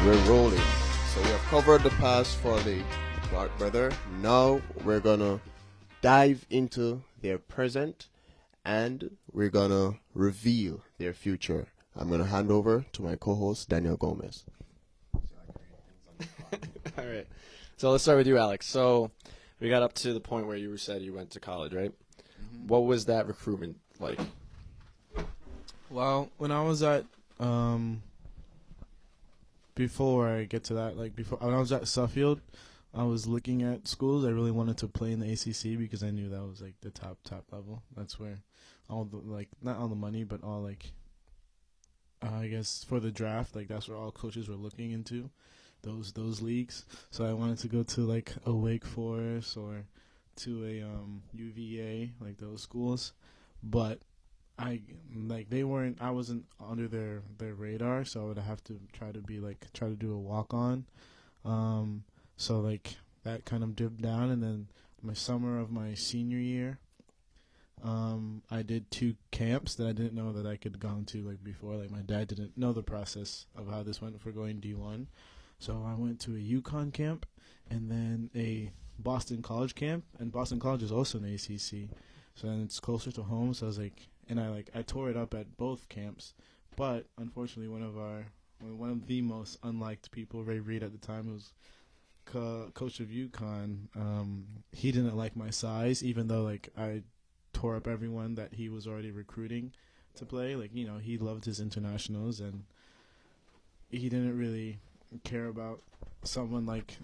We're rolling. So we have covered the past for the Clarke brother. Now we're gonna dive into their present and we're gonna reveal their future. I'm gonna hand over to my co-host Daniel Gomez. All right. So let's start with you, Alex. So we got up to the point where you said you went to college, right? Mm-hmm. What was that recruitment like? Well, when I was at before I get to that, when I was at Suffield, I was looking at schools. I really wanted to play in the ACC because I knew that was like the top level. That's where all the not all the money, but all I guess for the draft, that's where all coaches were looking into those leagues. So I wanted to go to like a Wake Forest or to a UVA, like those schools, but I wasn't under their radar, so I would have to try to do a walk on. So that kind of dipped down, and then my summer of my senior year, I did 2 camps that I didn't know that I could go to before. My dad didn't know the process of how this went for going D1. So I went to a UConn camp and then a Boston College camp, and Boston College is also an ACC. So then it's closer to home, so I was I tore it up at both camps, but unfortunately one of the most unliked people, Ray Reed at the time, was coach of UConn. He didn't like my size, even though I tore up everyone that he was already recruiting to play. He loved his internationals, and he didn't really care about someone like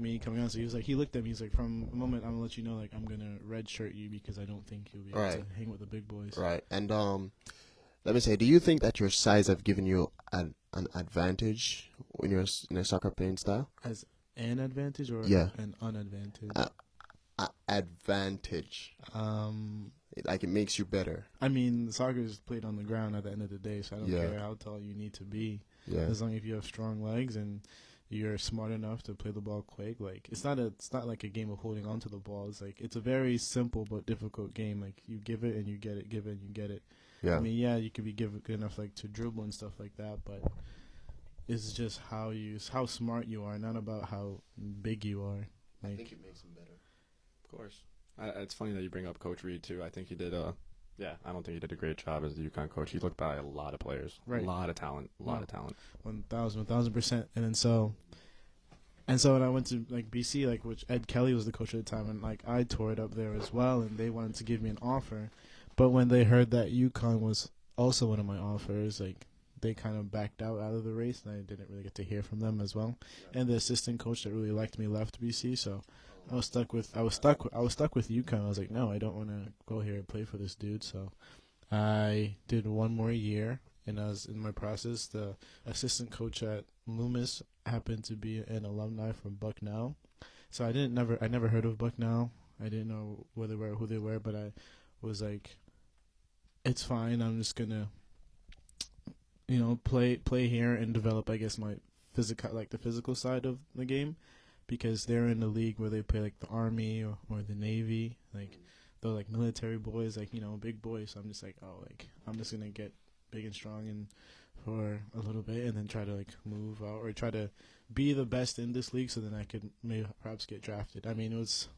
me coming on. So he looked at me, he's like, from the moment I'm gonna let you know, I'm gonna redshirt you because I don't think you'll be able to hang with the big boys. Right. And let me say, do you think that your size have given you an advantage in your soccer playing style? As an advantage or an unadvantage? Advantage. It makes you better. I mean, soccer is played on the ground at the end of the day, so I don't care how tall you need to be. Yeah. As long as you have strong legs and you're smart enough to play the ball quick. It's not like a game of holding on to the ball. It's a very simple but difficult game. You give it and you get it, give it and you get it. Yeah. I mean, you could be good enough to dribble and stuff like that, but it's just how smart you are, not about how big you are. I think it makes them better. Of course. It's funny that you bring up Coach Reed too. I think he did I don't think he did a great job as the UConn coach. He looked by a lot of players, right? A lot of talent. 1,000%. And so when I went to BC, which Ed Kelly was the coach at the time, and I tore it up there as well, and they wanted to give me an offer, but when they heard that UConn was also one of my offers, they kind of backed out of the race, and I didn't really get to hear from them as well. And the assistant coach that really liked me left BC, so I was stuck with UConn. I was like, no, I don't want to go here and play for this dude. So I did one more year, and I was in my process. The assistant coach at Loomis happened to be an alumni from Bucknell, so I never heard of Bucknell. I didn't know who they were, but I was like, it's fine. I'm just gonna, play here and develop, I guess, my the physical side of the game. Because they're in the league where they play the Army or the Navy, they're military boys, big boys. So I'm just I'm just gonna get big and strong and for a little bit, and then try to move out or try to be the best in this league, so then I could perhaps get drafted. I mean, it's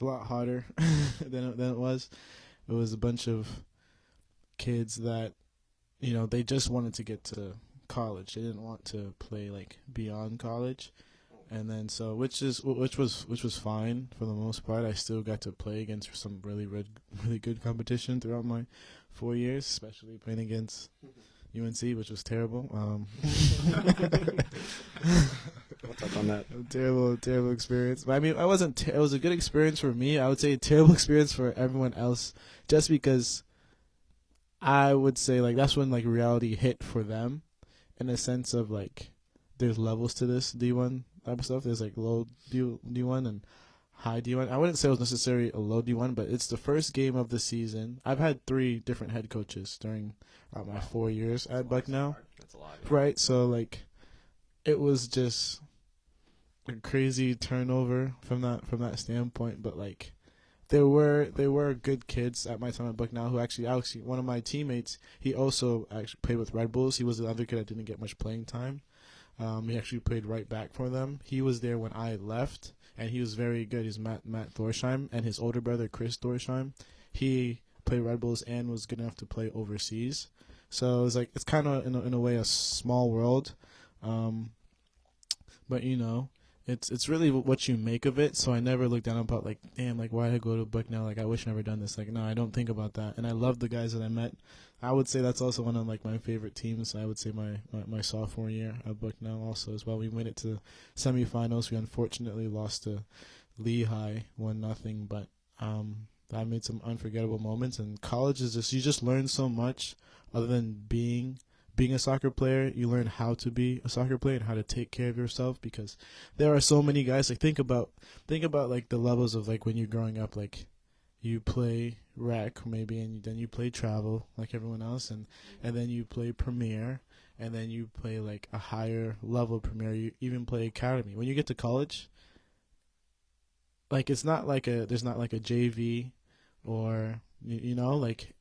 a lot harder than it was. It was a bunch of kids that they just wanted to get to college. They didn't want to play beyond college. And then which was fine for the most part. I still got to play against some really good competition throughout my 4 years, especially playing against UNC, which was terrible. We'll touch on that. Terrible experience. But I mean, it was a good experience for me. I would say a terrible experience for everyone else, just because I would say that's when reality hit for them, in a sense of there's levels to this D1 type of stuff. There's low D1 and high D1. I wouldn't say it was necessarily a low D1, but it's the first game of the season. I've had 3 different head coaches during my 4 years at Bucknell. That's a lot. Right, so it was just a crazy turnover from that standpoint. But there were good kids at my time at Bucknell who actually one of my teammates, he also actually played with Red Bulls. He was the other kid that didn't get much playing time. He actually played right back for them. He was there when I left, and he was very good. He's Matt Thorsheim, and his older brother Chris Thorsheim. He played Red Bulls and was good enough to play overseas. So it's kind of in a way a small world, but it's really what you make of it. So I never look down about damn, why did I go to Bucknell? I wish I never done this. No, I don't think about that. And I love the guys that I met. I would say that's also one of my favorite teams. I would say my sophomore year at Bucknell also as well. We made it to semifinals. We unfortunately lost to Lehigh 1-0, but I made some unforgettable moments. And college is you just learn so much other than being a soccer player. You learn how to be a soccer player and how to take care of yourself, because there are so many guys. Think about the levels of when you're growing up. You play rec maybe, and then you play travel like everyone else, and then you play premier, and then you play a higher level premier. You even play academy. When you get to college, it's not there's not a JV, or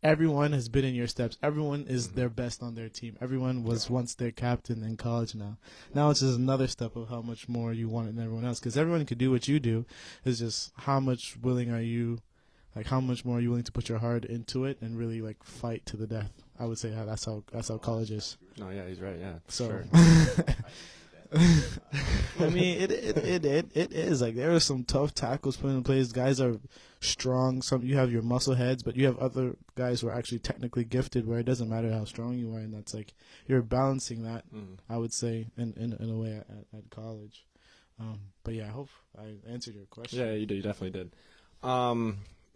everyone has been in your steps. Everyone is their best on their team. Everyone was once their captain in college. Now it's just another step of how much more you want it than everyone else, because everyone could do what you do. It's just how much willing are you, how much more are you willing to put your heart into it and really fight to the death. I would say that's how college is. No, yeah, he's right. Yeah, so sure. I mean, it is there are some tough tackles put in place. Guys are strong. You have your muscle heads, but you have other guys who are actually technically gifted, where it doesn't matter how strong you are, and that's you're balancing that. I would say in a way at college. But yeah, I hope I answered your question. Yeah, you did. You definitely did.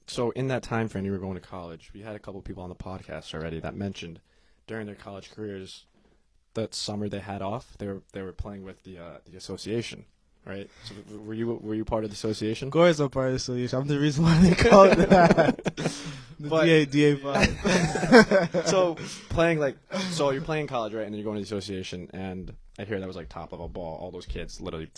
So in that time frame you were going to college, we had a couple people on the podcast already that mentioned during their college careers that summer they had off, they were playing with the association, right? So were you part of the association? Of course, I'm part of the association. I'm the reason why they call it that. The DA5. So playing so you're playing college, right? And then you're going to the association, and I hear that was top level ball. All those kids literally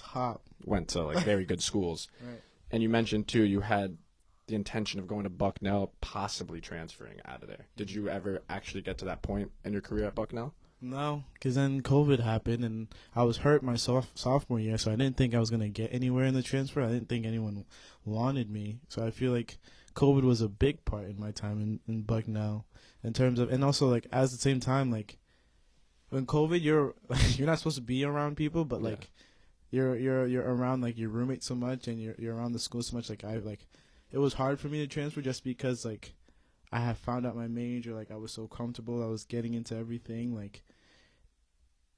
went to very good schools. Right. And you mentioned too, you had the intention of going to Bucknell, possibly transferring out of there. Did you ever actually get to that point in your career at Bucknell? No, because then COVID happened, and I was hurt my sophomore year, so I didn't think I was going to get anywhere in the transfer. I didn't think anyone wanted me. So I feel COVID was a big part in my time in Bucknell in terms of, and also at the same time, when COVID, you're not supposed to be around people, but you're around your roommate so much, and you're around the school so much. It was hard for me to transfer just because I had found out my major. I was so comfortable. I was getting into everything.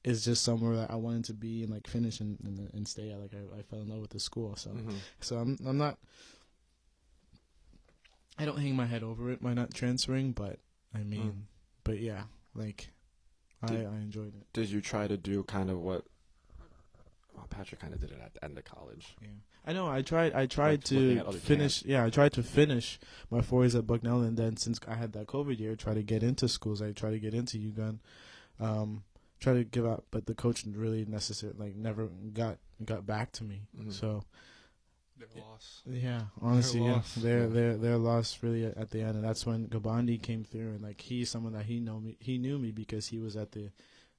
It's just somewhere that I wanted to be and finish and stay at. I fell in love with the school. So so I'm not. I don't hang my head over it by not transferring, but I mean, but yeah, I enjoyed it. Did you try to do kind of what? Well, Patrick kind of did it at the end of college. Yeah, I know. I tried to finish. Yeah, I tried to finish my 4 years at Bucknell, and then since I had that COVID year, try to get into schools. I tried to get into UGunn, try to give out, but the coach really never got back to me. So their loss. Yeah, honestly, their loss really at the end, and that's when Gabandi came through, and he's someone that he knew me because he was at the.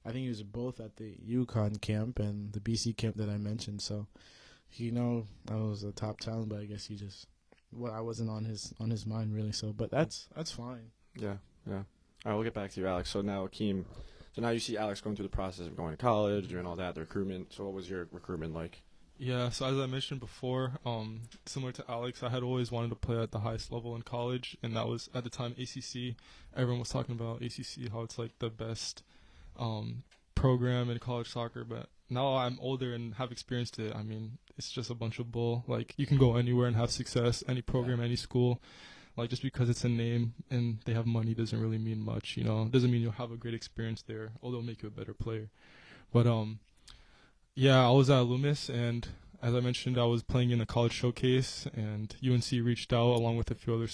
I think he was both at the UConn camp and the BC camp that I mentioned. So, I was a top talent, but I guess I wasn't on his mind really. So, but that's fine. Yeah. All right, we'll get back to you, Alex. So now, Akeem, now you see Alex going through the process of going to college, doing all that, the recruitment. So what was your recruitment like? Yeah, so as I mentioned before, similar to Alex, I had always wanted to play at the highest level in college, and that was at the time ACC. Everyone was talking about ACC, how it's the best program in college soccer, but now I'm older and have experienced it. I mean, it's just a bunch of bull. You can go anywhere and have success, any program, any school. Just because it's a name and they have money doesn't really mean much, It doesn't mean you'll have a great experience there, although it'll make you a better player. But yeah, I was at Loomis, and as I mentioned, I was playing in the college showcase, and UNC reached out along with a few other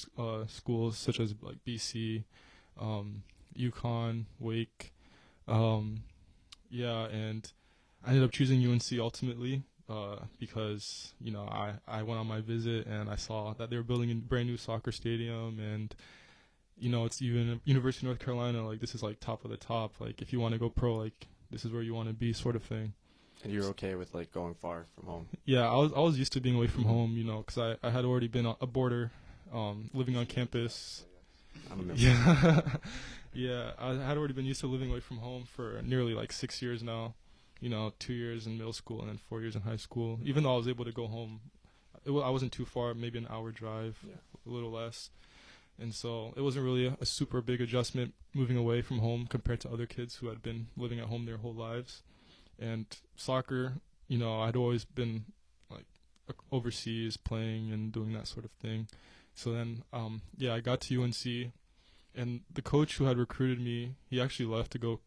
schools such as BC, UConn, Wake. Yeah, and I ended up choosing UNC ultimately because, I went on my visit and I saw that they were building a brand new soccer stadium, and, it's even University of North Carolina, this is top of the top. If you want to go pro, this is where you want to be, sort of thing. And you're okay with like going far from home? Yeah, I was used to being away from home, because I had already been a boarder, living on campus. I'm a member. Yeah, yeah, I had already been used to living away from home for nearly like 6 years now. 2 years in middle school and then 4 years in high school. Even though I was able to go home, I wasn't too far, maybe an hour drive, a little less. And so it wasn't really a super big adjustment moving away from home compared to other kids who had been living at home their whole lives. And soccer, I'd always been like overseas playing and doing that sort of thing. So then, I got to UNC, and the coach who had recruited me, he actually left to go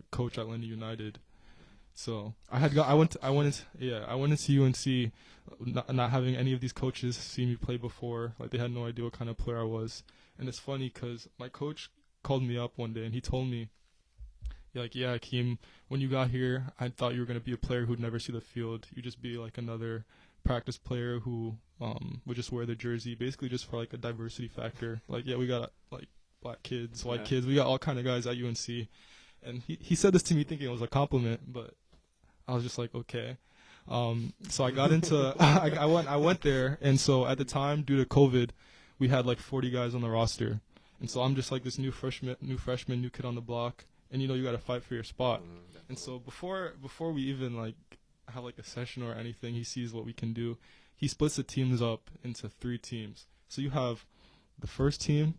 coach at Atlanta United. So I went into UNC, not having any of these coaches see me play before. Like, they had no idea what kind of player I was. And it's funny because my coach called me up one day and he told me, yeah, Akeim, when you got here, I thought you were going to be a player who'd never see the field. You'd just be like another practice player who would just wear the jersey, basically just for like a diversity factor. Like, yeah, we got like black kids, white kids, we got all kind of guys at UNC. And he said this to me thinking it was a compliment, but I was just like, okay. So I got into I went there, and so at the time, due to COVID, we had like 40 guys on the roster, and so I'm just like this new freshman, new kid on the block, and you got to fight for your spot. And so before we even like have like a session or anything, he sees what we can do. He splits the teams up into 3 teams. So you have the first team,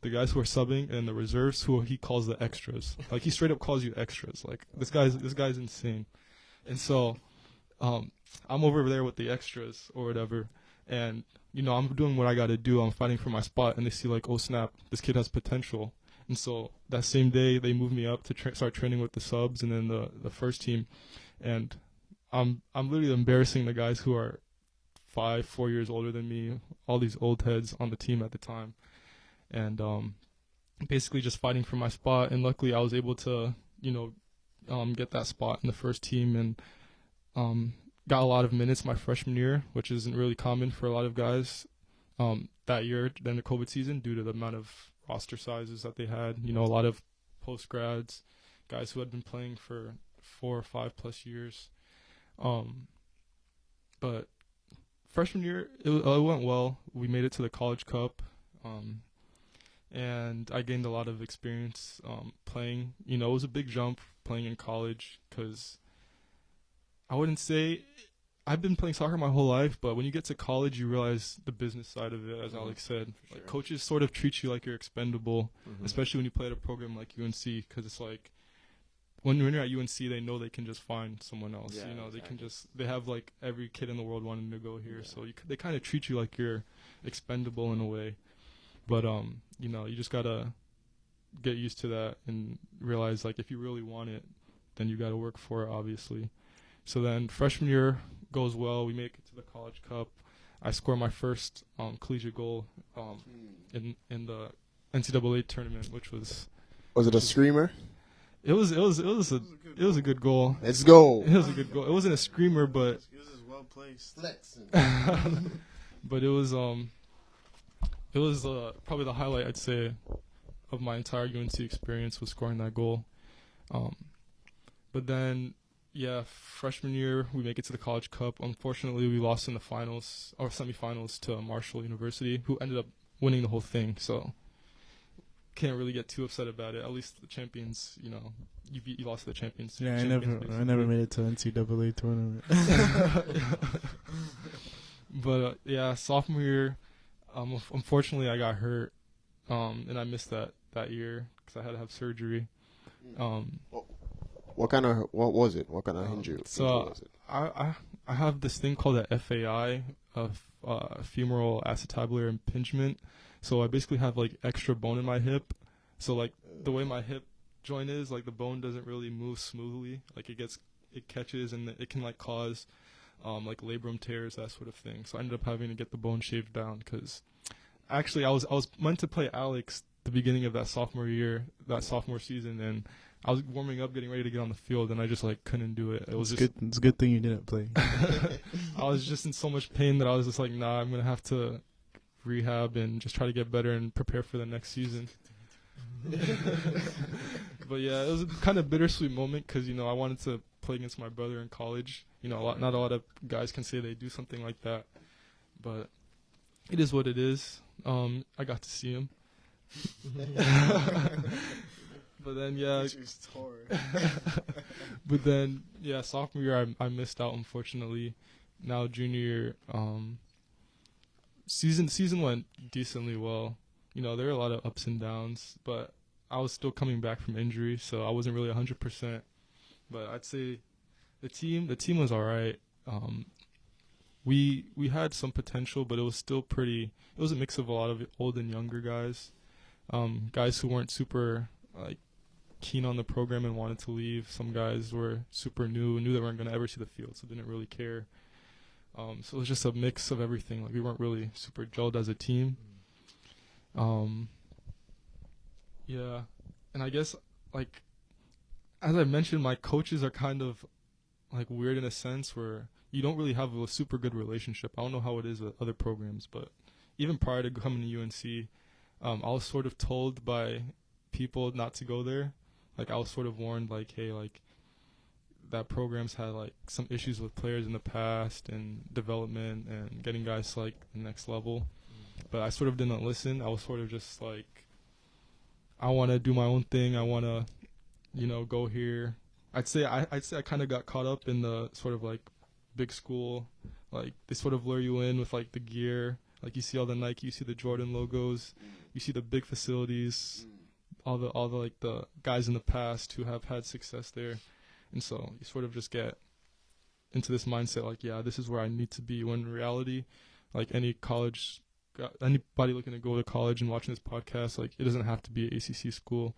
the guys who are subbing, and the reserves, who he calls the extras. Like, he straight up calls you extras. Like, this guy's insane. And so I'm over there with the extras or whatever, and I'm doing what I got to do. I'm fighting for my spot, and they see like, oh snap, this kid has potential. And so that same day, they moved me up to start training with the subs and then the first team, and I'm literally embarrassing the guys who are 4 years older than me, all these old heads on the team at the time, and basically just fighting for my spot. And luckily, I was able to get that spot in the first team, and got a lot of minutes my freshman year, which isn't really common for a lot of guys that year during the COVID season due to the amount of roster sizes that they had. A lot of post grads, guys who had been playing for 4 or 5 plus years. But freshman year, it went well. We made it to the College Cup, and I gained a lot of experience playing. It was a big jump playing in college, because I wouldn't say I've been playing soccer my whole life, but when you get to college, you realize the business side of it, as Alex said. Sure. Like, coaches sort of treat you like you're expendable, especially when you play at a program like UNC, because it's like, when you're at UNC, they know they can just find someone else. Yeah, Exactly. They have like every kid in the world wanting to go here, so they kind of treat you like you're expendable in a way. But you just gotta get used to that and realize, like, if you really want it, then you gotta work for it, obviously. So then freshman year goes well. We make it to the College Cup. I score my first collegiate goal in the NCAA tournament, which was it a screamer? It was a good goal. Let's go. It was a good goal. It wasn't a screamer, but It was just well placed. but it was probably the highlight, I'd say, of my entire UNC experience, was scoring that goal. But then, freshman year, we make it to the College Cup. Unfortunately, we lost in the finals or semifinals to Marshall University, who ended up winning the whole thing. So can't really get too upset about it. At least the champions, you lost to the champions. Yeah, I never made it to NCAA tournament. But sophomore year, unfortunately, I got hurt, and I missed that year because I had to have surgery. What was it? What kind of injury? So was it? I have this thing called a FAI, femoral acetabular impingement. So I basically have like extra bone in my hip. So like the way my hip joint is, like the bone doesn't really move smoothly. Like it catches, and it can like cause like labrum tears, that sort of thing. So I ended up having to get the bone shaved down, because actually I was meant to play Alex the beginning of that sophomore season, and I was warming up, getting ready to get on the field, and I just like couldn't do it. It was It's a good thing you didn't play. I was just in so much pain that I was just like, nah, I'm gonna have to rehab and just try to get better and prepare for the next season. But it was a kind of bittersweet moment, because I wanted to play play against my brother in college. Not a lot of guys can say they do something like that, but it is what it is. I got to see him. But then, but then, sophomore year I missed out, unfortunately. Now junior year, season went decently well. There were a lot of ups and downs, but I was still coming back from injury, so I wasn't really 100%. But I'd say the team was all right. We had some potential, but it was still pretty. It was a mix of a lot of old and younger guys, guys who weren't super keen on the program and wanted to leave. Some guys were super new, knew they weren't going to ever see the field, so didn't really care. So it was just a mix of everything. We weren't really super gelled as a team. And I guess as I mentioned, my coaches are kind of weird in a sense where you don't really have a super good relationship. I don't know how it is with other programs, but even prior to coming to UNC, I was sort of told by people not to go there. I was sort of warned, hey, that program's had some issues with players in the past and development and getting guys to the next level. But I sort of didn't listen. I was sort of just I want to do my own thing. I want to, go here. I'd say I kind of got caught up in the sort of big school. They sort of lure you in with the gear. You see all the Nike, you see the Jordan logos, you see the big facilities, all the guys in the past who have had success there. And so you sort of just get into this mindset this is where I need to be, when in reality, anybody looking to go to college and watching this podcast, it doesn't have to be an ACC school.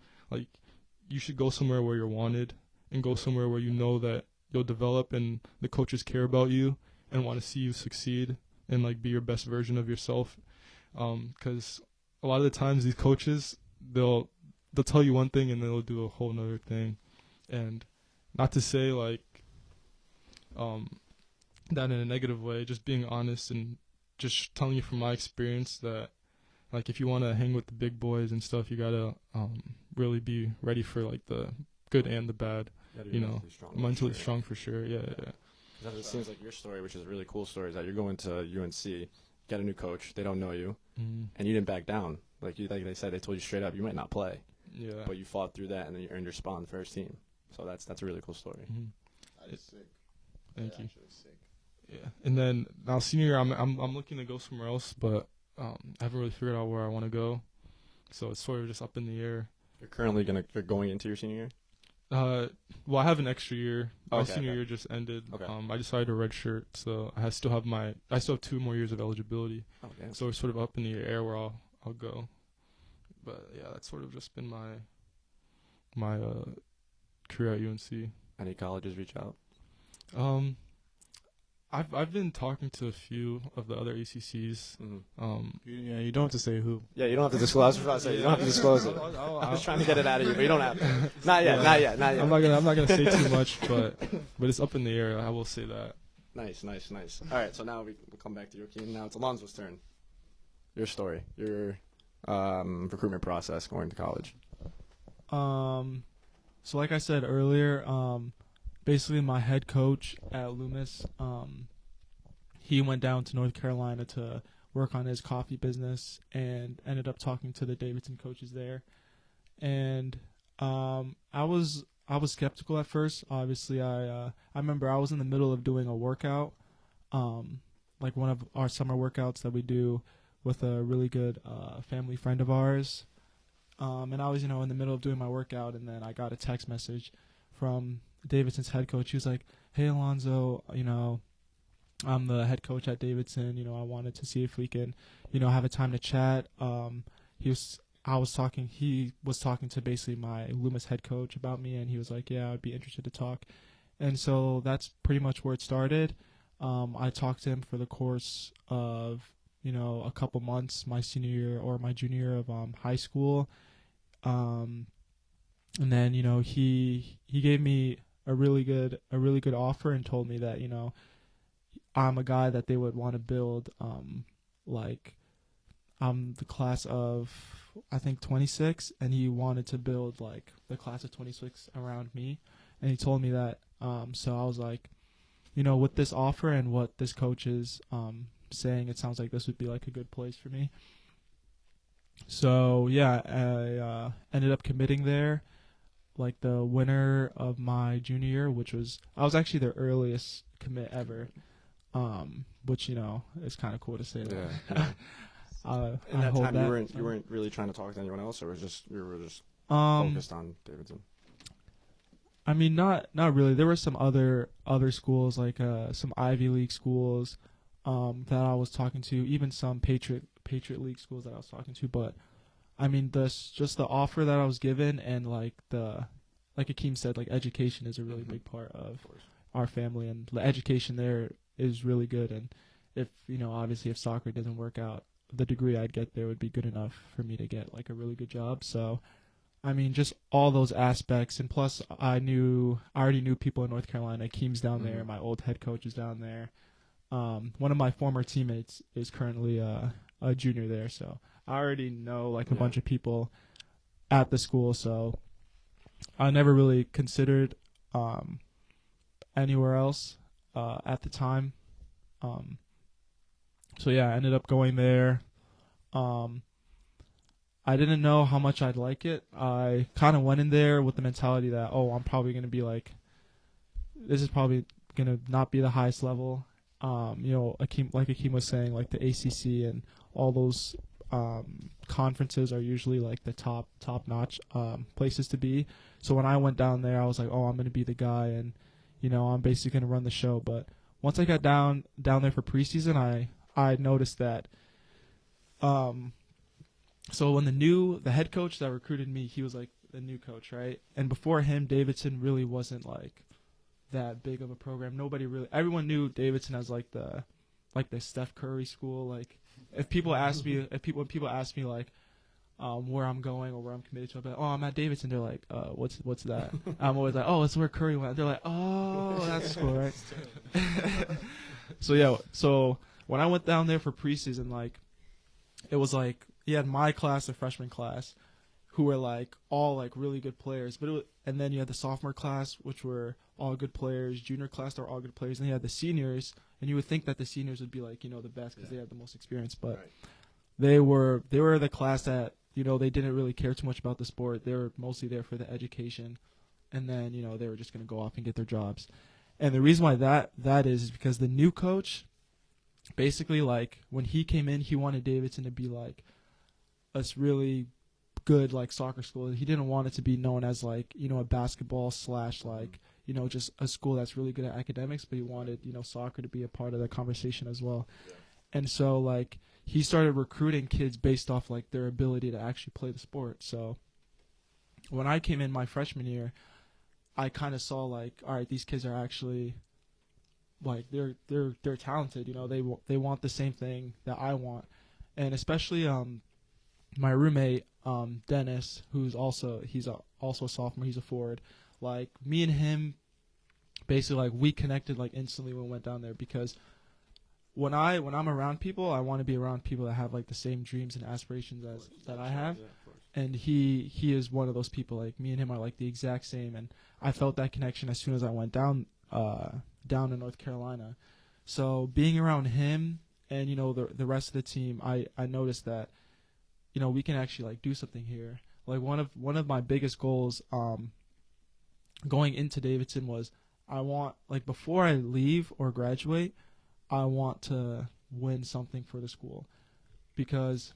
You should go somewhere where you're wanted and go somewhere where you know that you'll develop and the coaches care about you and want to see you succeed and be your best version of yourself. Because a lot of the times these coaches, they'll tell you one thing and they'll do a whole nother thing. And not to say that in a negative way, just being honest and just telling you from my experience that if you want to hang with the big boys and stuff, you gotta really be ready for the good and the bad. Mentally strong for sure. Yeah. Because it seems like your story, which is a really cool story, is that you're going to UNC, get a new coach, they don't know you, and you didn't back down. Like they said, they told you straight up, you might not play. Yeah. But you fought through that, and then you earned your spot on the first team. So that's a really cool story. Mm-hmm. That is sick. Thank you. Sick. Yeah. And then now senior year, I'm looking to go somewhere else, but I haven't really figured out where I want to go. So it's sort of just up in the air. You're going into your senior year? Well, I have an extra year. My senior okay. year just ended. Okay. I decided to redshirt, so I still have 2 more years of eligibility. Okay. So it's sort of up in the air where I'll go. But yeah, that's sort of just been my career at UNC. Any colleges reach out? I've been talking to a few of the other ACCs. Mm-hmm. You don't have to say who. Yeah, you don't have to disclose. You don't have to disclose it. I'm just trying to get it out of you, but you don't have to. Not yet. I'm not gonna say too much, but it's up in the air. I will say that. Nice. All right, so now we'll come back to you, Akeim. Now it's Alonzo's turn. Your story, your recruitment process going to college. So like I said earlier, basically my head coach at Loomis, he went down to North Carolina to work on his coffee business and ended up talking to the Davidson coaches there. And I was skeptical at first. Obviously, I remember I was in the middle of doing a workout, like one of our summer workouts that we do with a really good family friend of ours. And I was, in the middle of doing my workout, and then I got a text message from Davidson's head coach. He was like, "Hey, Alonzo, I'm the head coach at Davidson. I wanted to see if we can, have a time to chat." He was talking to basically my Loomis head coach about me, and he was like, "Yeah, I'd be interested to talk." And so that's pretty much where it started. I talked to him for the course of, a couple months, my senior year or my junior year of high school. And then, he gave me a really good offer and told me that, I'm a guy that they would want to build, I'm the class of, I think, 26, and he wanted to build, the class of 26 around me. and he told me that. So I was like, with this offer and what this coach is saying, it sounds like this would be like a good place for me. So yeah, I ended up committing there like the winter of my junior year, I was actually the earliest commit ever, which is kind of cool to say that. Yeah. In I that hold time, that. you weren't really trying to talk to anyone else, or you were just Um, focused on Davidson. I mean, not really. There were some other schools, like some Ivy League schools, that I was talking to, even some Patriot League schools that I was talking to. But I mean, just the offer that I was given, and like Akeim said, like education is a really big part of our family, and the education there is really good. And if obviously if soccer doesn't work out, the degree I'd get there would be good enough for me to get like a really good job. So I mean, just all those aspects, and plus I already knew people in North Carolina. Akeem's down there. My old head coach is down there. One of my former teammates is currently a junior there, so I already know like a bunch of people at the school. So I never really considered anywhere else at the time. So yeah, I ended up going there. I didn't know how much I'd like it. I kind of went in there with the mentality that, I'm probably going to be like, this is probably going to not be the highest level. Akeem was saying, like the ACC and all those conferences are usually like the top notch places to be. So when I went down there, I was like, I'm going to be the guy, and I'm basically going to run the show. But once I got down there for preseason, I noticed that. So when the head coach that recruited me, he was like the new coach, right? And before him, Davidson really wasn't like that big of a program. Everyone knew Davidson as like the Steph Curry school. Like when people ask me like where I'm going or where I'm committed to, I'm like, I'm at Davidson. They're like, what's that? I'm always like, it's where Curry went. They're like, that's school, right? So when I went down there for preseason, like it was like, you had my class, the freshman class, who were like all like really good players, and then you had the sophomore class, which were all good players. Junior class, they were all good players, and then you had the seniors, and you would think that the seniors would be like the best because they had the most experience, but they were the class that they didn't really care too much about the sport. They were mostly there for the education, and then they were just gonna go off and get their jobs. And the reason why that is because the new coach, basically, like when he came in, he wanted Davidson to be like a really good like soccer school. He didn't want it to be known as like a basketball / like just a school that's really good at academics, but he wanted soccer to be a part of the conversation as well. And so like he started recruiting kids based off like their ability to actually play the sport. So when I came in my freshman year, I kind of saw like, all right, these kids are actually like they're talented. They want the same thing that I want, and especially my roommate, Dennis, he's also a sophomore. He's a forward. Like me and him, basically, like we connected like instantly when we went down there, because when I'm around people, I want to be around people that have like the same dreams and aspirations that I have. And he is one of those people. Like me and him are like the exact same, and I felt that connection as soon as I went down to North Carolina. So being around him and the rest of the team, I noticed that we can actually like do something here. Like one of my biggest goals going into Davidson was, I want, like before I leave or graduate, I want to win something for the school. Because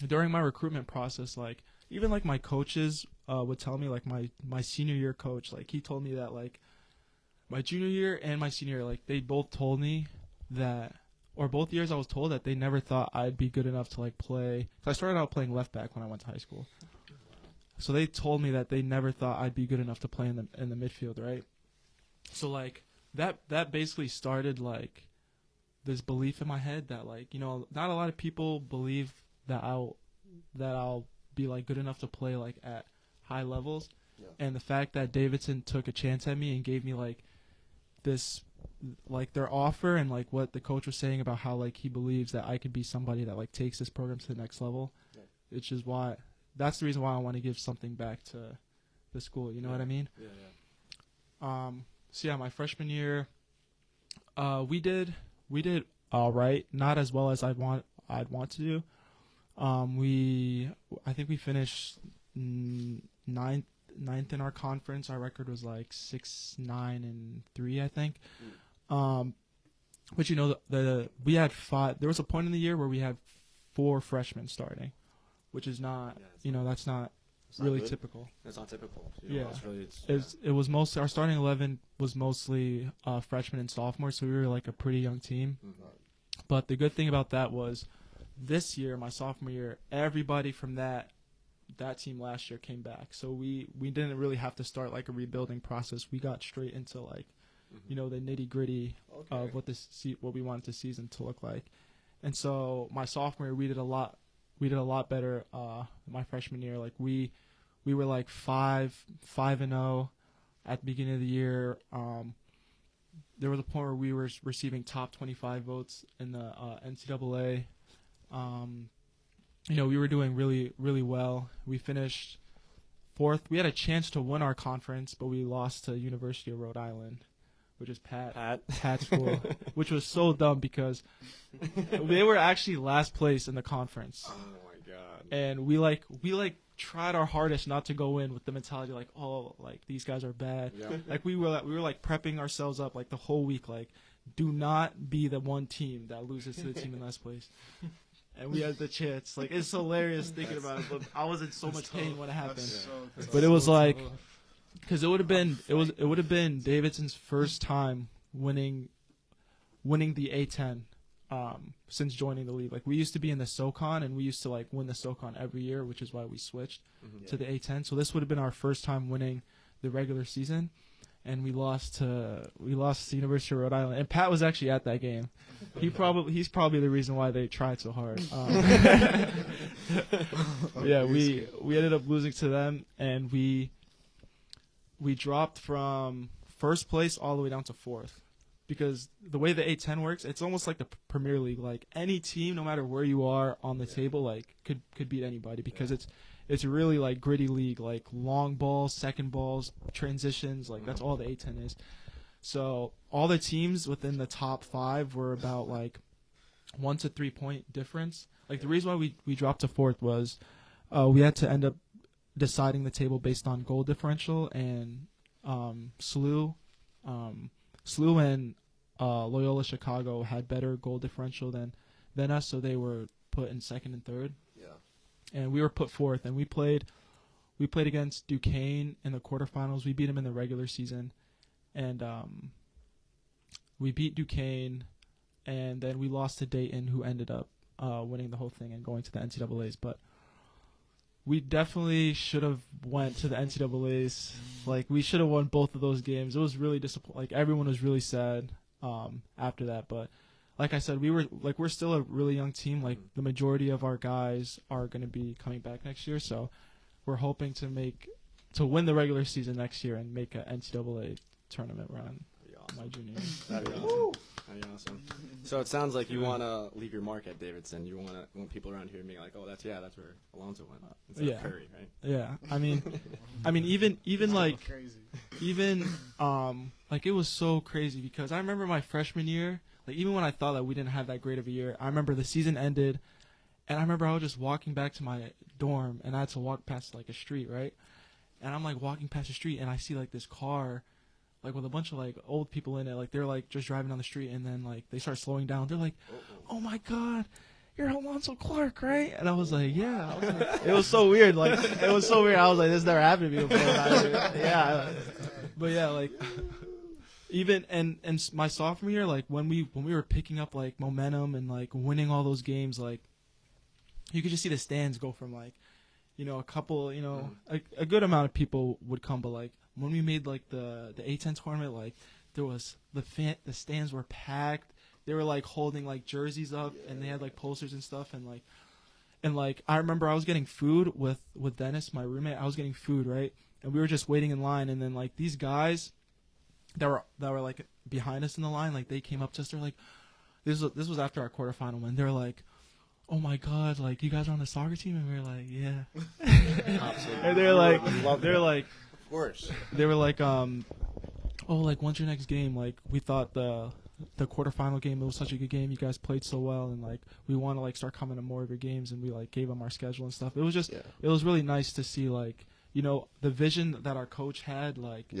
during my recruitment process, like even like my coaches would tell me, like my senior year coach, like he told me that like my junior year and my senior year, like they both told me that, or both years I was told that they never thought I'd be good enough to like play. Cause I started out playing left back when I went to high school. So they told me that they never thought I'd be good enough to play in the midfield, right? So like that basically started like this belief in my head that like, not a lot of people believe that I'll be like good enough to play like at high levels. Yeah. And the fact that Davidson took a chance at me and gave me like this, like their offer and like what the coach was saying about how like he believes that I could be somebody that like takes this program to the next level. Yeah. Which is why, that's the reason why I want to give something back to the school. You know what I mean? Yeah. So yeah, my freshman year, we did all right. Not as well as I'd want to do. I think we finished ninth in our conference. Our record was like 6-9-3, I think. But we had 5. There was a point in the year where we had 4 freshmen starting, which is not, that's not really typical. That's not typical. It was mostly our starting 11 was mostly freshmen and sophomores, so we were like a pretty young team. Mm-hmm. But the good thing about that was this year, my sophomore year, everybody from that team last year came back. So we didn't really have to start like a rebuilding process. We got straight into like, the nitty-gritty of what we wanted the season to look like. And so my sophomore year, we did a lot better my freshman year. Like we were like 5-0 at the beginning of the year. There was a point where we were receiving top 25 votes in the NCAA. We were doing really, really well. We finished 4th. We had a chance to win our conference, but we lost to University of Rhode Island, which is Pat's school, which was so dumb because they were actually last place in the conference. Oh my god! And we tried our hardest not to go in with the mentality like, oh, like these guys are bad. Yeah. Like we were like prepping ourselves up like the whole week, like do not be the one team that loses to the team in last place. And we had the chance. Like it's hilarious thinking about it, but I was in so much pain when it happened. But it was like, because it would have been Davidson's first time winning the A10 since joining the league. Like we used to be in the SoCon, and we used to like win the SoCon every year, which is why we switched to the A10. So this would have been our first time winning the regular season, and we lost to University of Rhode Island. And Pat was actually at that game. He's probably the reason why they tried so hard. Yeah, we ended up losing to them, and we dropped from first place all the way down to 4th. Because the way the A10 works, it's almost like the Premier League. Like any team, no matter where you are on the table, like could beat anybody because it's really like gritty league, like long balls, second balls, transitions, like that's all the A10 is. So all the teams within the top 5 were about like 1 to 3 point difference. Like the reason why we dropped to 4th was we had to end up deciding the table based on goal differential, and SLU and Loyola Chicago had better goal differential than us, so they were put in 2nd and 3rd. Yeah. And we were put 4th, and we played against Duquesne in the quarterfinals. We beat them in the regular season, and we beat Duquesne, and then we lost to Dayton, who ended up winning the whole thing and going to the NCAAs. But we definitely should have went to the NCAAs. Like we should have won both of those games. It was really disappointing. Like everyone was really sad after that. But like I said, we're still a really young team. Like the majority of our guys are going to be coming back next year. So we're hoping to win the regular season next year and make an NCAA tournament run. My junior year. That'd be awesome. That'd be awesome. So it sounds like you want to leave your mark at Davidson. You want people around here being like, oh, that's where Alonzo went. Instead of Curry, right? Yeah. I mean, even like, like it was so crazy because I remember my freshman year, like even when I thought that we didn't have that great of a year, I remember the season ended, and I remember I was just walking back to my dorm, and I had to walk past like a street, right? And I'm like walking past the street, and I see like this car, like with a bunch of like old people in it, like they're like just driving down the street, and then like they start slowing down. They're like, "Oh my God, you're Alonzo Clarke, right?" And I was like, "Yeah." I was like, it was so weird. Like it was so weird. I was like, "This never happened to me before." Yeah, but yeah, like even and my sophomore year, like when we were picking up like momentum and like winning all those games, like you could just see the stands go from like, a couple, a good amount of people would come, but like when we made like the A10 tournament, like there was the stands were packed. They were like holding like jerseys up, and they had like posters and stuff, and like I remember I was getting food with Dennis, my roommate. I was getting food, right, and we were just waiting in line, and then like these guys that were like behind us in the line, like they came up to us. They're like, this was after our quarterfinal win. They're like, "Oh my God, like you guys are on the soccer team?" And we were like, "Yeah." Absolutely. And they're like, Of course. they were like, oh, like, when's your next game? Like, we thought the quarterfinal game, it was such a good game. You guys played so well, and like, we want to like start coming to more of your games, and we like gave them our schedule and stuff. It was just, it was really nice to see, like, you know, the vision that our coach had, like,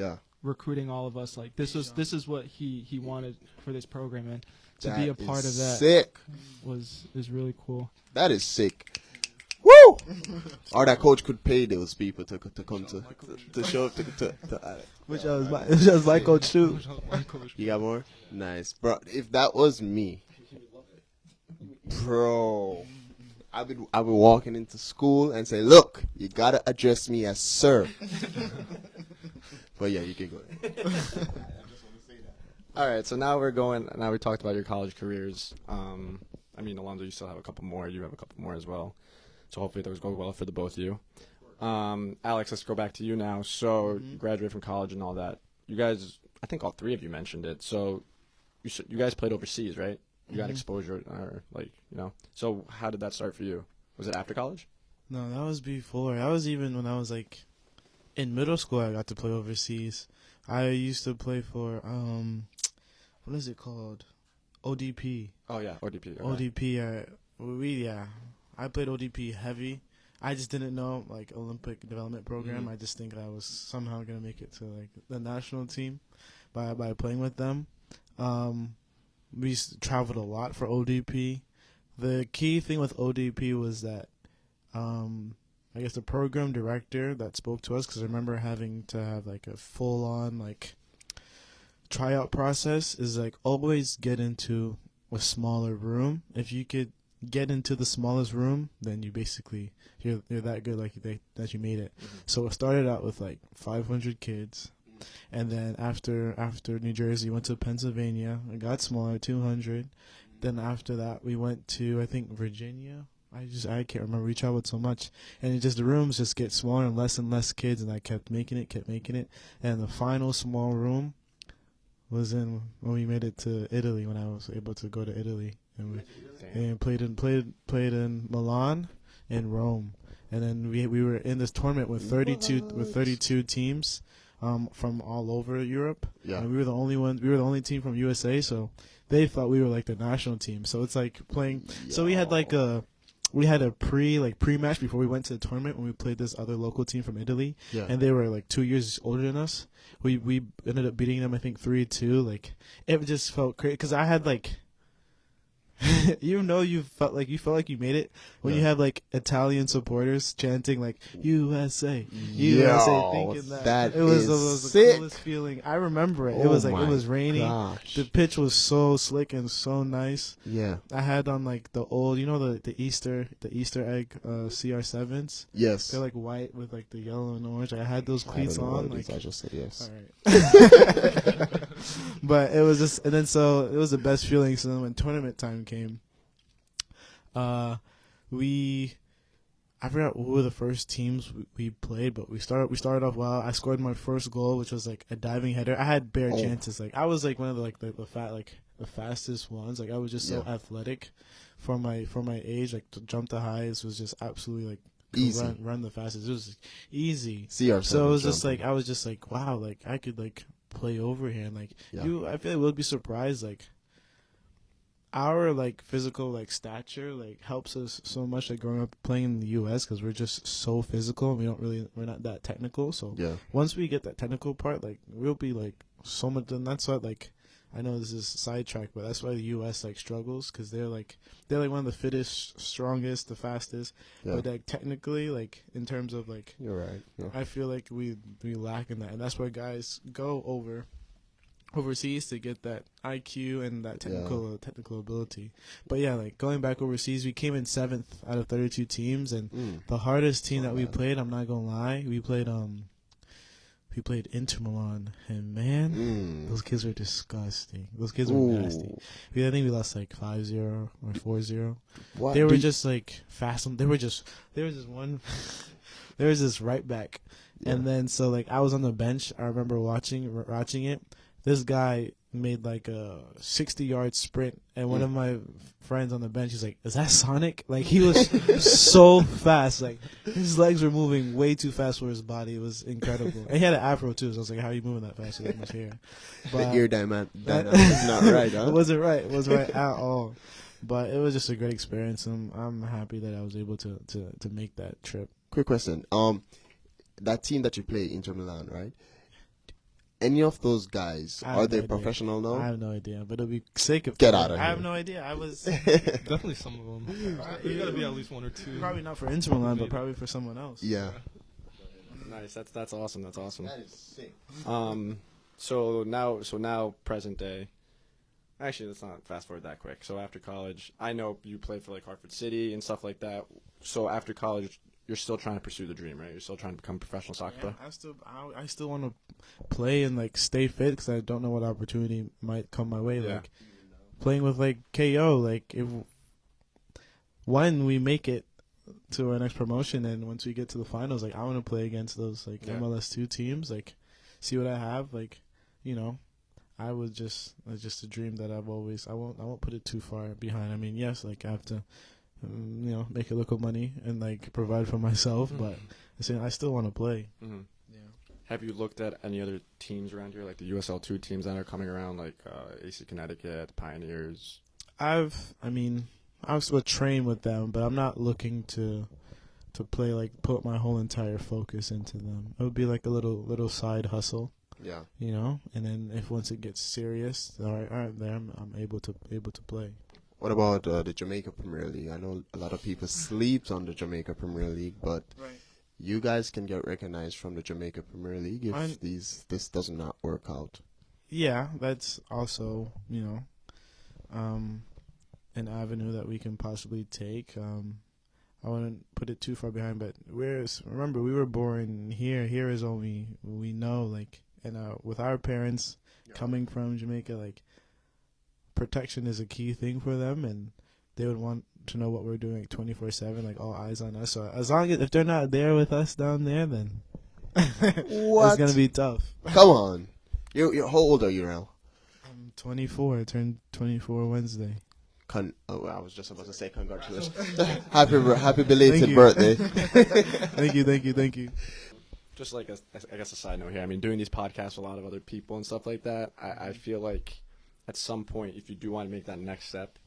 recruiting all of us. Like, this is what he wanted for this program, and to be a part of that sick. is really cool. That is sick. Woo! Or that coach could pay those people to come to show up to Which was my coach too. You got more? Nice. Bro, if that was me, bro, I've been walking into school and say, look, you gotta address me as sir. But yeah, you can go ahead. All right, so now we talked about your college careers. I mean, Alonzo, you still have a couple more. You have a couple more as well. So hopefully those go well for the both of you. Alex, let's go back to you now. So you graduated from college and all that. You guys, I think all three of you mentioned it. So you guys played overseas, right? You got exposure, or like, you know. So how did that start for you? Was it after college? No, that was before. That was even when I was like in middle school. I got to play overseas. I used to play for what is it called? ODP. Oh yeah, ODP. Okay. ODP. I played ODP heavy. I just didn't know, like, Olympic development program. I just think I was somehow gonna make it to like the national team by playing with them. We traveled a lot for ODP. The key thing with ODP was that I guess the program director that spoke to us, because I remember having to have like a full on like tryout process, is like always get into a smaller room. If you could get into the smallest room, then you basically you're that good, like that you made it. So it started out with like 500 kids, and then after New Jersey, went to Pennsylvania. It got smaller, 200. Then after that, we went to, I think, Virginia. I can't remember. We traveled so much, and the rooms just get smaller and less kids, and I kept making it. And the final small room was when we made it to Italy, when I was able to go to Italy. And played in Milan and Rome, and then we were in this tournament with 32 teams from all over Europe. Yeah, and we were the only team from USA, so they thought we were like the national team. So it's like playing. So we had a pre-match before we went to the tournament when we played this other local team from Italy, and they were like 2 years older than us. We ended up beating them, I think 3-2. Like, it just felt crazy because I had like. Even though you felt like you made it, when you have like Italian supporters chanting like USA, USA, thinking that it was the coolest feeling. I remember it. It was like, it was rainy. The pitch was so slick and so nice. Yeah, I had on like the old, the Easter egg CR7s. Yes, they're like white with like the yellow and orange. I had those cleats on. Like, I just said yes. All right. But it was just, and then so it was the best feeling. So then when tournament time came, I forgot who were the first teams we played, but we started off well. I scored my first goal, which was like a diving header. I had bare chances. Like, I was like one of the fastest ones. Like, I was just so athletic for my age. Like, to jump the highest was just absolutely like easy. Run the fastest. It was easy. So it was just like, I was just like, wow, like I could like play over here, and like I feel like we'll be surprised, like our like physical like stature like helps us so much, like growing up playing in the US, because we're just so physical and we're not that technical. So once we get that technical part, like we'll be like so much. And that's why, like, I know this is sidetrack, but that's why the US like struggles, because they're like one of the fittest, strongest, the fastest, but like technically, like in terms of like, you're right. I feel like we lack in that, and that's why guys go overseas to get that IQ and that technical ability. But yeah, like going back overseas, we came in 7th out of 32 teams, and the hardest team that we played, I'm not gonna lie, we played Inter Milan, and man, those kids were disgusting. Those kids were nasty. I think we lost like 5-0 or 4-0. What? They were just like fast. There was this right back, and then so like I was on the bench. I remember watching it. This guy made like a 60-yard sprint, and one of my friends on the bench, he's like, "Is that Sonic?" Like, he was so fast. Like, his legs were moving way too fast for his body. It was incredible. And he had an afro too, so I was like, "How are you moving that fast with that much hair?" The ear dynamic is not right, huh? It wasn't right. It wasn't right at all. But it was just a great experience. I'm happy that I was able to make that trip. Quick question. That team that you play, Inter Milan, right? Any of those guys, I have are they no idea. professional now? I have no idea, but it'll be sick if Get out of I have here. no idea. I was Definitely some of them. There's got to be at least one or two. probably not for Inter Milan, but probably for someone else. Yeah. Nice. That's awesome. That's awesome. That is sick. So now present day. Actually, let's not fast forward that quick. So after college, I know you played for like Hartford City and stuff like that. So after college, you're still trying to pursue the dream, right? You're still trying to become a professional soccer player. I still want to play and like stay fit because I don't know what opportunity might come my way. Yeah. Like playing with like KO, like if when we make it to our next promotion and once we get to the finals, like I want to play against those like MLS2 teams, like see what I have, like I would just it's just a dream that I've always I won't put it too far behind. I mean, yes, like I have to make a little money and like provide for myself, but I still want to play. Mm-hmm. Yeah. Have you looked at any other teams around here, like the USL2 teams that are coming around, like AC Connecticut, Pioneers? I would train with them, but I'm not looking to play like put my whole entire focus into them. It would be like a little side hustle. Yeah. And then if once it gets serious, all right, then I'm able to play. What about the Jamaica Premier League? I know a lot of people sleep on the Jamaica Premier League, but you guys can get recognized from the Jamaica Premier League if this does not work out. Yeah, that's also an avenue that we can possibly take. I wouldn't put it too far behind, but remember we were born here. Here is all we know, like, and with our parents coming from Jamaica, like, protection is a key thing for them, and they would want to know what we're doing like 24/7, like all eyes on us. So as long as if they're not there with us down there, then it's gonna be tough. Come on, you're how old are you now? I'm 24. I turned 24 Wednesday. I was just about to say congratulations. happy belated birthday. Thank you. Just like I guess a side note here. I mean, doing these podcasts with a lot of other people and stuff like that, I feel like at some point, if you do want to make that next step,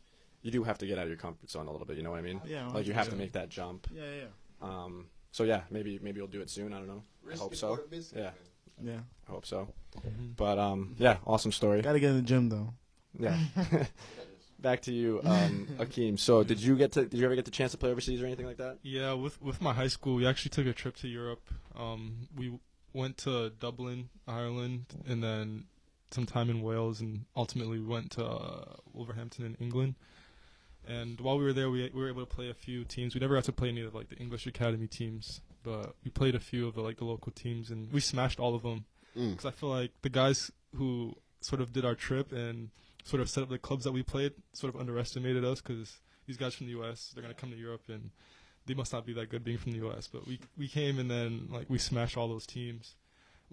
you do have to get out of your comfort zone a little bit. You know what I mean? Yeah. Like you have to make that jump. Yeah. So yeah, maybe you'll do it soon. I don't know. I hope so. Yeah. I hope so. Mm-hmm. But yeah, awesome story. Gotta get in the gym though. Yeah. Back to you, Akeim. So did you ever get the chance to play overseas or anything like that? Yeah, with my high school, we actually took a trip to Europe. We went to Dublin, Ireland, and then some time in Wales, and ultimately we went to Wolverhampton in England. And while we were there, we were able to play a few teams. We never got to play any of like the English academy teams, but we played a few of the local teams, and we smashed all of them. Because I feel like the guys who sort of did our trip and sort of set up the clubs that we played sort of underestimated us, because these guys from the U.S., they're going to come to Europe, and they must not be that good being from the U.S. But we came, and then like we smashed all those teams.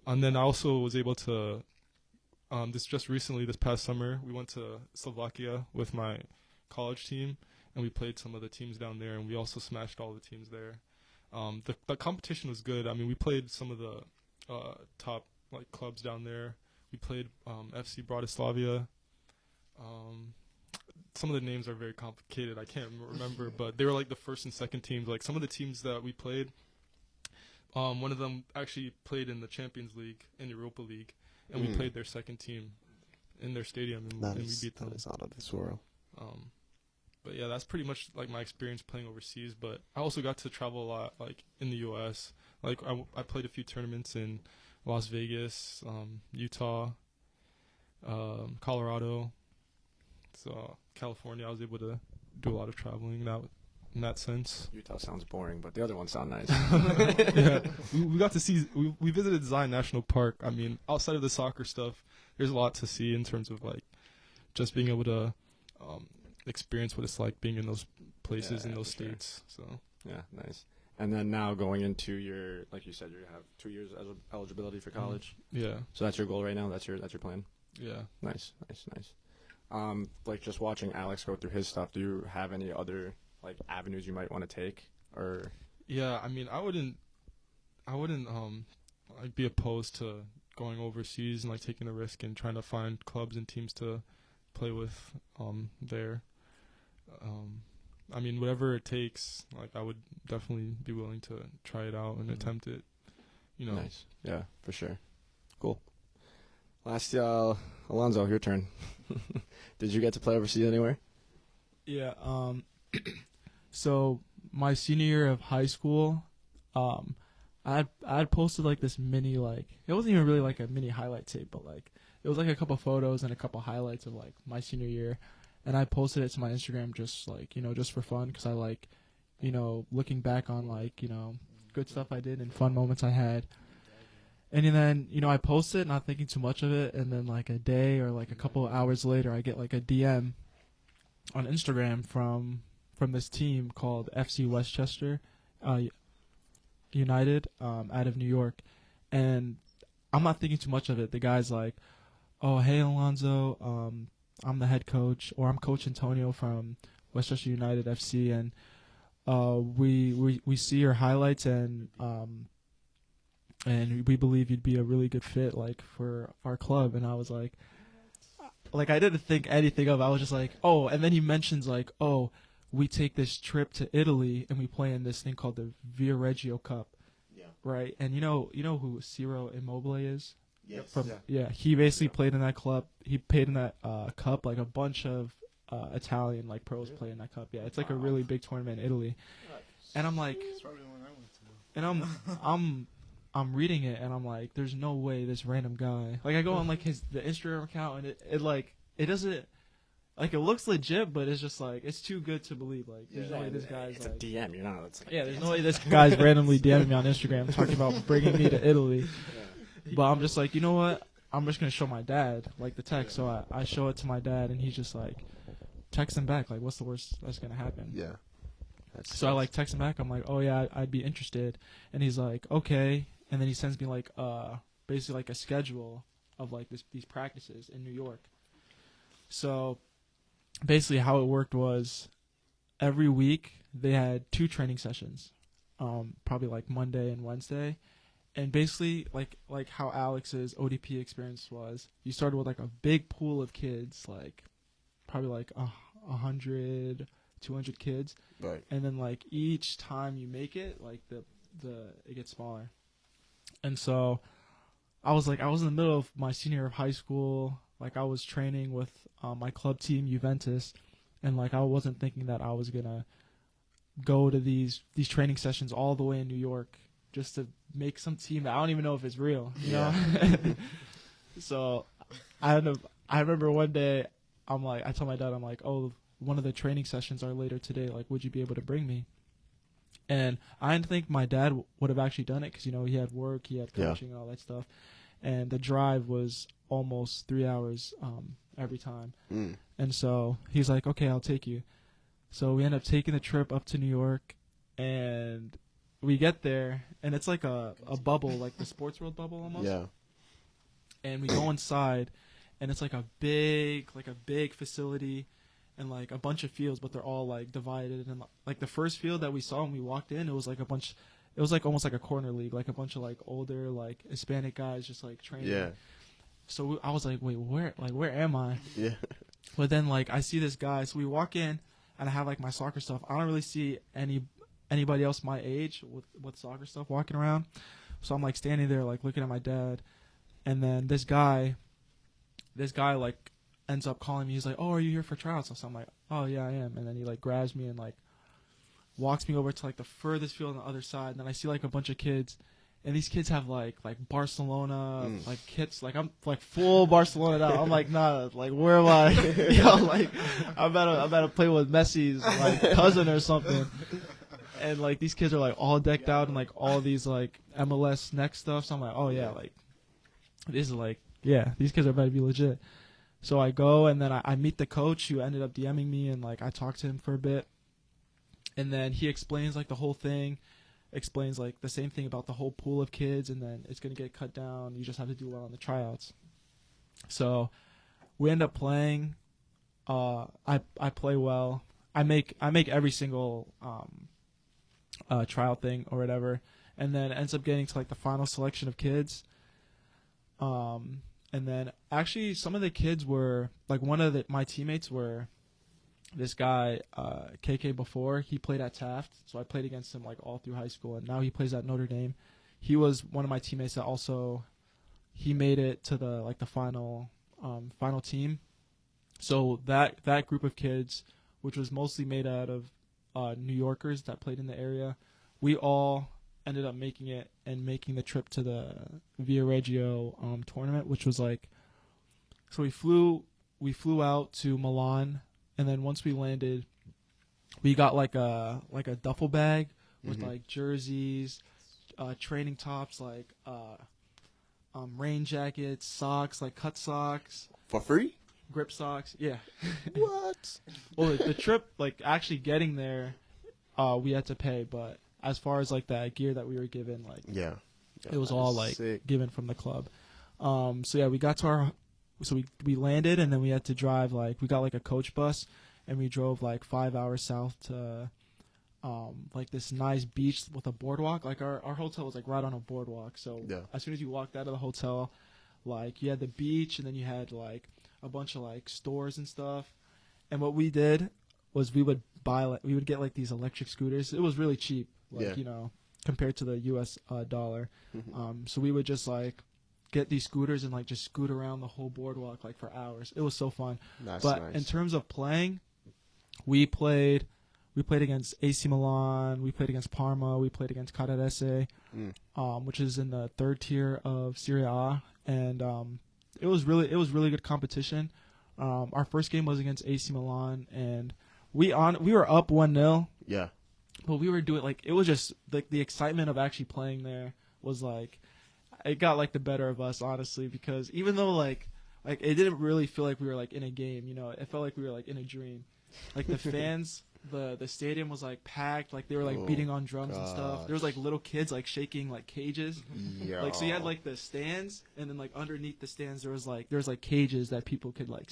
And then I also was able to, this past summer, we went to Slovakia with my college team, and we played some of the teams down there, and we also smashed all the teams there. The competition was good. I mean, we played some of the top like clubs down there. We played FC Bratislava. Some of the names are very complicated. I can't remember, but they were like the first and second teams. Like some of the teams that we played, one of them actually played in the Champions League and Europa League, and we played their second team in their stadium, and we beat them. That is out of this world. But yeah, that's pretty much like my experience playing overseas. But I also got to travel a lot, like in the U.S. Like I played a few tournaments in Las Vegas, Utah, Colorado. So California, I was able to do a lot of traveling in that sense. Utah sounds boring, but the other ones sound nice. Yeah, we got to see. We visited Zion National Park. I mean, outside of the soccer stuff, there's a lot to see in terms of like just being able to experience what it's like being in those places in those states. Sure. So yeah, nice. And then now going into your, like you said, you have 2 years as eligibility for college. Yeah. So that's your goal right now. That's your plan. Yeah. Nice. Like just watching Alex go through his stuff, do you have any other like avenues you might want to take, or? Yeah, I mean, I wouldn't like be opposed to going overseas and like taking a risk and trying to find clubs and teams to play with there. I mean, whatever it takes, like I would definitely be willing to try it out and attempt it. You know. Nice. Yeah, for sure. Cool. Last, Alonzo, your turn. Did you get to play overseas anywhere? Yeah. So my senior year of high school, I had posted like this mini, like it wasn't even really like a mini highlight tape, but like it was like a couple photos and a couple highlights of like my senior year, and I posted it to my Instagram just like just for fun, because I like looking back on like good stuff I did and fun moments I had. And then, I posted, not thinking too much of it, and then like a day or like a couple of hours later, I get like a DM on Instagram from this team called FC Westchester United out of New York. And I'm not thinking too much of it. The guy's like, "Oh, hey Alonzo, I'm the head coach, or I'm Coach Antonio from Westchester United FC, and we see your highlights, and we believe you'd be a really good fit like for our club." And I was like I didn't think anything of it. I was just like, "Oh," and then he mentions like, "Oh, we take this trip to Italy and we play in this thing called the Via Reggio Cup." Yeah. Right? And you know who Ciro Immobile is? Yes. He basically played in that club. He played in that cup. Like a bunch of Italian like pros play in that cup. Yeah, it's like a really big tournament in Italy. And I'm like, That's probably the one I went to. and I'm reading it, and I'm like, there's no way this random guy. Like I go on like the Instagram account, and it doesn't, like it looks legit, but it's just like it's too good to believe. Like there's no way this guy's It's like, a DM, you're not. It's like there's no way this guy's randomly DMing me on Instagram talking about bringing me to Italy. But I'm just like, you know what? I'm just gonna show my dad like the text. So I show it to my dad, and he's just like, text him back. Like, what's the worst that's gonna happen? Yeah. So I like text him back. I'm like, "Oh yeah, I'd be interested." And he's like, "Okay." And then he sends me like basically like a schedule of like these practices in New York. So basically how it worked was every week they had 2 training sessions, probably like Monday and Wednesday. And basically like how Alex's ODP experience was, you started with like a big pool of kids, like probably like 100, 200 kids. Right. And then like each time you make it, like the it gets smaller. And so I was in the middle of my senior year of high school. Like I was training with my club team Juventus, and like I wasn't thinking that I was gonna go to these training sessions all the way in New York just to make some team that I don't even know if it's real, you know? So I remember one day I told my dad, I'm like, "Oh, one of the training sessions are later today. Like, would you be able to bring me?" And I didn't think my dad would have actually done it because, he had work, he had coaching and all that stuff. And the drive was almost 3 hours every time. And so he's like, "Okay, I'll take you." So we end up taking the trip up to New York, and we get there, and it's like a bubble, like the Sports World bubble almost. Yeah. And we go inside, and it's like a big facility, and like a bunch of fields, but they're all like divided. And like the first field that we saw when we walked in, it was like almost like a corner league, like a bunch of like older like Hispanic guys just like training. Yeah. So I was like, "Wait, where am I?" Yeah. But then like I see this guy, so we walk in, and I have like my soccer stuff. I don't really see anybody else my age with soccer stuff walking around. So I'm like standing there like looking at my dad, and then this guy like ends up calling me. He's like, "Oh, are you here for tryouts?" So I'm like, "Oh yeah, I am." And then he like grabs me and like walks me over to like the furthest field on the other side. And then I see like a bunch of kids, and these kids have like Barcelona like kits. Like I'm like full Barcelona now. I'm like, "Nah, like where am I?" Like I'm about to play with Messi's like cousin or something. And like these kids are like all decked out in like all these like MLS next stuff. So I'm like, "Oh yeah, like this is like, yeah, these kids are about to be legit." So I go, and then I meet the coach who ended up DMing me, and like I talked to him for a bit, and then he explains like the whole thing, explains like the same thing about the whole pool of kids, and then it's gonna get cut down. You just have to do well on the tryouts. So we end up playing. I play well. I make every single trial thing or whatever, and then ends up getting to like the final selection of kids. And then actually some of the kids were like my teammates were this guy KK before. He played at Taft, so I played against him like all through high school, and now he plays at Notre Dame. He was one of my teammates that also he made it to the final team. So that group of kids, which was mostly made out of New Yorkers that played in the area, we all ended up making it and making the trip to the Via Reggio tournament, which was like, so we flew out to Milan, and then once we landed, we got like a duffel bag with like jerseys, training tops, like rain jackets, socks, like cut socks. For free? Grip socks, yeah. What? Well, the trip, like actually getting there, we had to pay, but as far as like that gear that we were given, like it was all like given from the club. So yeah, we got to we landed, and then we had to drive we got like a coach bus, and we drove like 5 hours south to like this nice beach with a boardwalk. Like our hotel was like right on a boardwalk. So as soon as you walked out of the hotel, like you had the beach, and then you had like a bunch of like stores and stuff. And what we did was we would get like these electric scooters. It was really cheap, compared to the US dollar. So we would just like get these scooters and like just scoot around the whole boardwalk like for hours. It was so fun. That's but nice. In terms of playing, we played against AC Milan, we played against Parma, we played against Cadarese, which is in the third tier of Serie A, and it was really good competition. Our first game was against AC Milan, and we were up 1-0. Yeah. But we were doing like, it was just like the excitement of actually playing there was like, it got like the better of us, honestly, because even though like it didn't really feel like we were like in a game, it felt like we were like in a dream. Like the fans, the stadium was like packed, like they were like beating on drums and stuff. There was like little kids like shaking like cages. Like so you had like the stands, and then like underneath the stands there was like cages that people could like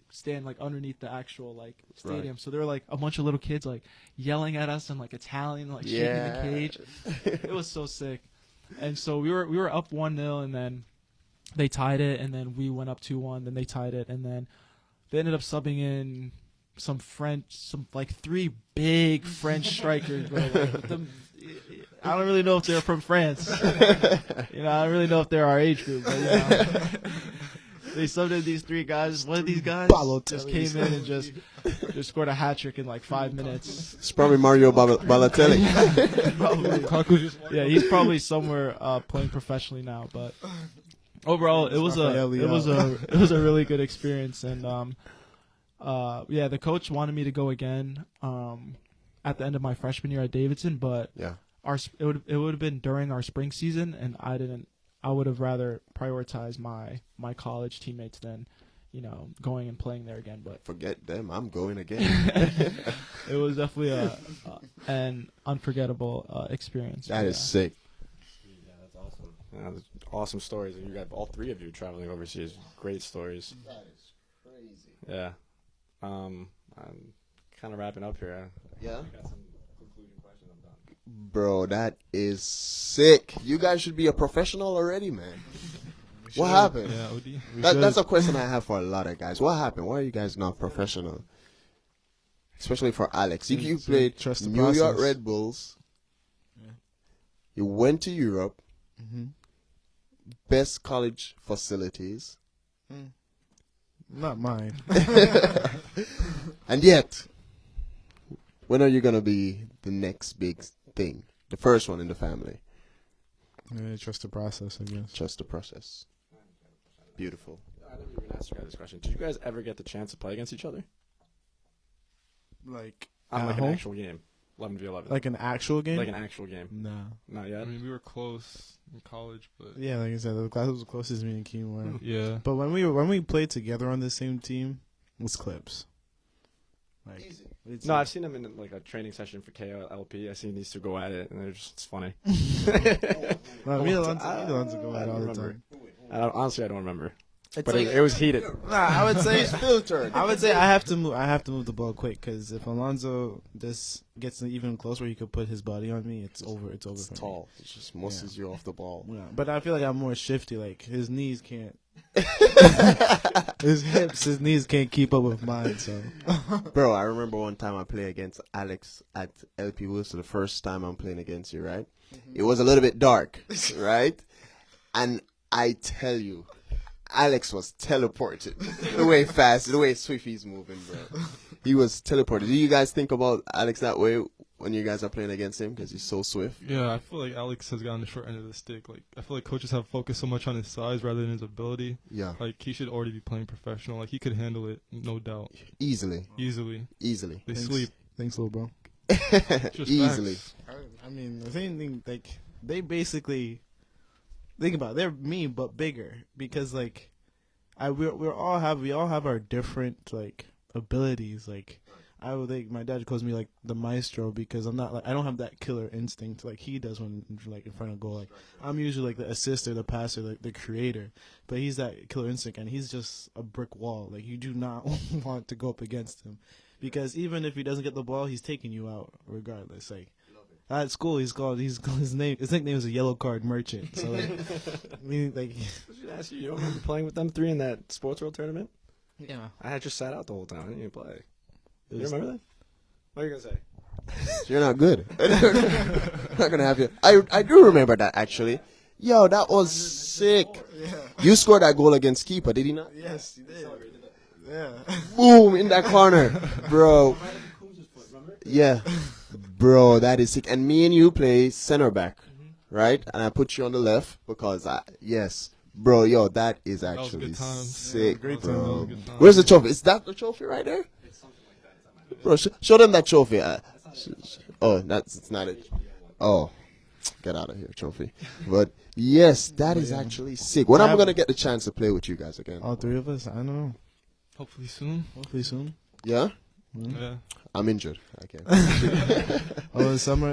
stand like underneath the actual like stadium. So there were like a bunch of little kids like yelling at us in like Italian, like shaking the cage. It was so sick. And so we were up 1-0, and then they tied it, and then we went up 2-1, then they tied it, and then they ended up subbing in some like 3 big French strikers, bro. Like, I don't really know if they're from France. I don't really know if they're our age group, but they subbed in these 3 guys. One of these guys just came in and just scored a hat trick in like 5 minutes. It's probably Mario Balotelli. Probably. Yeah, he's probably somewhere playing professionally now. But overall, it was a really good experience. And the coach wanted me to go again at the end of my freshman year at Davidson, but it would have been during our spring season, and I didn't. I would have rather prioritized my college teammates than, going and playing there again. But forget them, I'm going again. It was definitely an unforgettable experience. That is sick. Yeah, that's awesome. Yeah, that's awesome stories. And you got all 3 of you traveling overseas. Great stories. That is crazy. Yeah. I'm kind of wrapping up here. Yeah. I got some concluding questions. I'm done. Bro, that is sick. You guys should be a professional already, man. What happened? Yeah, OD. That's a question I have for a lot of guys. What happened? Why are you guys not professional? Especially for Alex. You played trust the New York process. Red Bulls. Yeah. You went to Europe. Best college facilities. Not mine. And yet, when are you going to be the next big thing? The first one in the family? Trust the process, I guess. Trust the process. Beautiful. I never even asked you guys this question. Did you guys ever get the chance to play against each other? Like, On like an home? actual game? 11v11. Like an actual game? Like an actual game? No. Not yet? I mean, we were close in college, but Yeah, like I said, that was the closest me and Keem were. yeah. But when we played together on the same team, it was clips. Like, Easy. No, I've seen them in like a training session for KLP. I've seen these 2 go at it, and it's funny. No, me and Alonzo go at it all the time. Honestly, I don't remember. It's But like, it was heated. nah, I would say It's filtered. I would say I have to move the ball quick because if Alonzo just gets even closer, he could put his body on me. It's over. It's over. It's for tall. It just muscles you off the ball. Me. Yeah, but I feel like I'm more shifty. Like his knees can't. His knees can't keep up with mine. So, Bro, I remember one time I played against Alex at LP Wilson. The first time I'm playing against you, right? It was a little bit dark, right? And I tell you, Alex was teleported. The way fast, the way swift he's moving, bro. He was teleported. Do you guys think about Alex that way when you guys are playing against him because he's so swift? Yeah, I feel like Alex has gotten the short end of the stick. Like, I feel like coaches have focused so much on his size rather than his ability. Yeah. Like, he should already be playing professional. Like, he could handle it, no doubt. Easily. Easily. Easily. They sleep. Thanks, little bro. Just Easily. facts. I mean, the same thing. Like they basically think about it, they're me but bigger because like we all have our different like abilities. Like I would think my dad calls me like the maestro because I'm not like I don't have that killer instinct like he does when like in front of goal. Like I'm usually like the assister, the passer, like the creator, but he's that killer instinct and he's just a brick wall. Like you do not want to go up against him because even if he doesn't get the ball, he's taking you out regardless. Like at school, his nickname is a yellow card merchant. So like, I mean, like I should ask you, you don't remember playing with them three in that Sports World tournament? yeah. I had just sat out the whole time. I didn't even play. It You was- remember that? What are you going to say? You're not good. I'm not gonna have you. I do remember that actually. Yo, that was sick. Yeah. You scored that goal against keeper, did he not? Yes, you did. Yeah. Boom in that corner, bro. Yeah, bro, that is sick. And me and you play center back, right? And I put you on the left because yes, bro, yo, that is was actually good times. sick, Yeah, great bro. times. That was good times. Where's the trophy? Is that the trophy right there? Bro, show them that trophy. It's not it. Oh, get out of here, trophy. But yes, that is actually sick. When am I gonna get the chance to play with you guys again? All three of us. I don't know. Hopefully soon. Hopefully soon. Yeah, Yeah. I'm injured. I can't. Oh, the summer.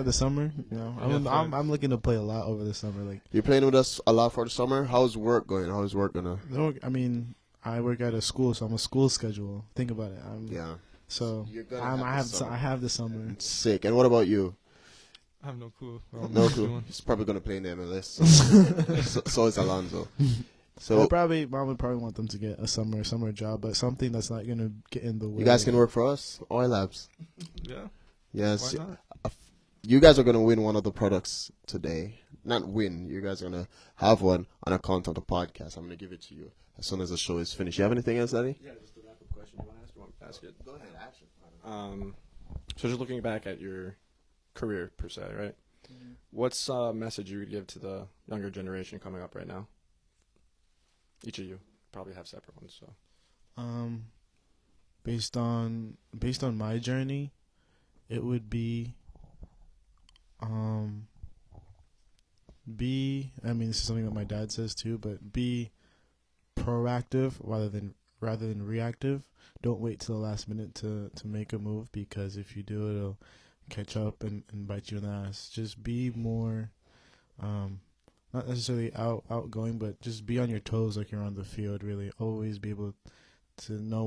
You know, Yeah, I'm looking to play a lot over the summer. Like, You're playing with us a lot for the summer. How's work going? How's work gonna? no, I mean, I work at a school, so I'm a school schedule. Think about it. Yeah, So You're gonna I have the summer. sick. And what about you? I have no clue. No clue. He's probably gonna play in the MLS. so is Alonzo. So Mom would probably want them to get a summer job, but something that's not gonna get in the way. you guys can work for us, Oil Labs. Yeah. Yes, Why not? you guys are gonna win one of the products today. Not win. You guys are gonna have one on account of the podcast. I'm gonna give it to you as soon as the show is finished. You have anything else, Daddy? Yeah, just a wrap-up question. You want to ask? You want me to ask it? Go ahead, ask it. So just looking back at your career, per se, right? Mm-hmm. What's a message you would give to the younger generation coming up right now? Each of you probably have separate ones, so. Based on my journey, it would be I mean, this is something that my dad says too, but be proactive rather than reactive. Don't wait till the last minute to make a move, because if you do, it'll catch up and bite you in the ass. Just be more not necessarily outgoing, but just be on your toes like you're on the field. Really, always be able to know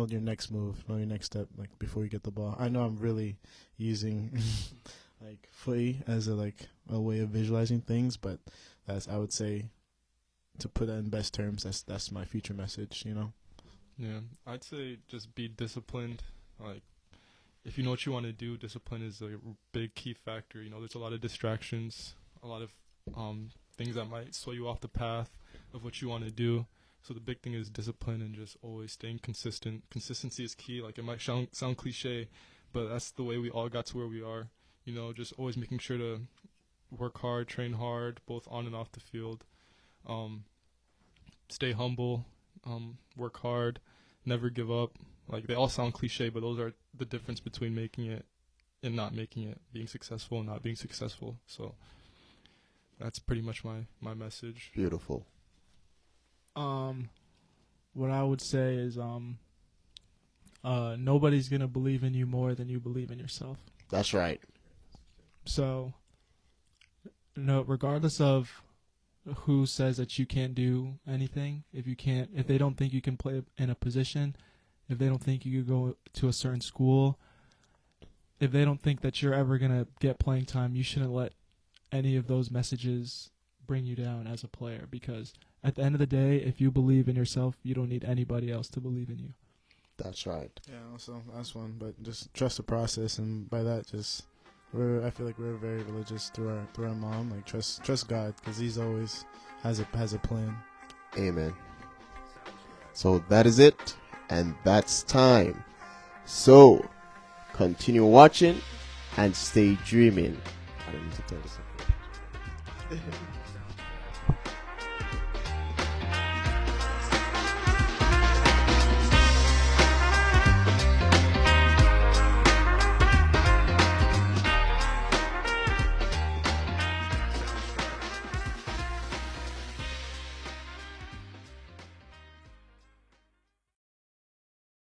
your next move, know your next step, like before you get the ball. I know I'm really using like footy as a way of visualizing things, but that's, I would say, to put it in best terms, that's my future message. You know. Yeah, I'd say just be disciplined. Like, if you know what you want to do, discipline is a big key factor. You know, there's a lot of distractions, a lot of things that might sway you off the path of what you want to do. So the big thing is discipline and just always staying consistent. Consistency is key. Like, it might sound cliche, but that's the way we all got to where we are. You know, just always making sure to work hard, train hard, both on and off the field. Stay humble, work hard, never give up. Like, they all sound cliche, but those are the difference between making it and not making it, being successful and not being successful. So that's pretty much my message. Beautiful. What I would say is nobody's gonna believe in you more than you believe in yourself. That's right. So, no, regardless of who says that you can't do anything. If they don't think you can play in a position, if they don't think you could go to a certain school, if they don't think that you're ever going to get playing time, you shouldn't let any of those messages bring you down as a player, because at the end of the day, if you believe in yourself, you don't need anybody else to believe in you. That's right. Yeah, also last one, but just trust the process, and by that, I feel like we're very religious through our mom. Like trust God, because He's always has a plan. Amen. So that is it, and that's time. So continue watching and stay dreaming. I don't need to tell you something.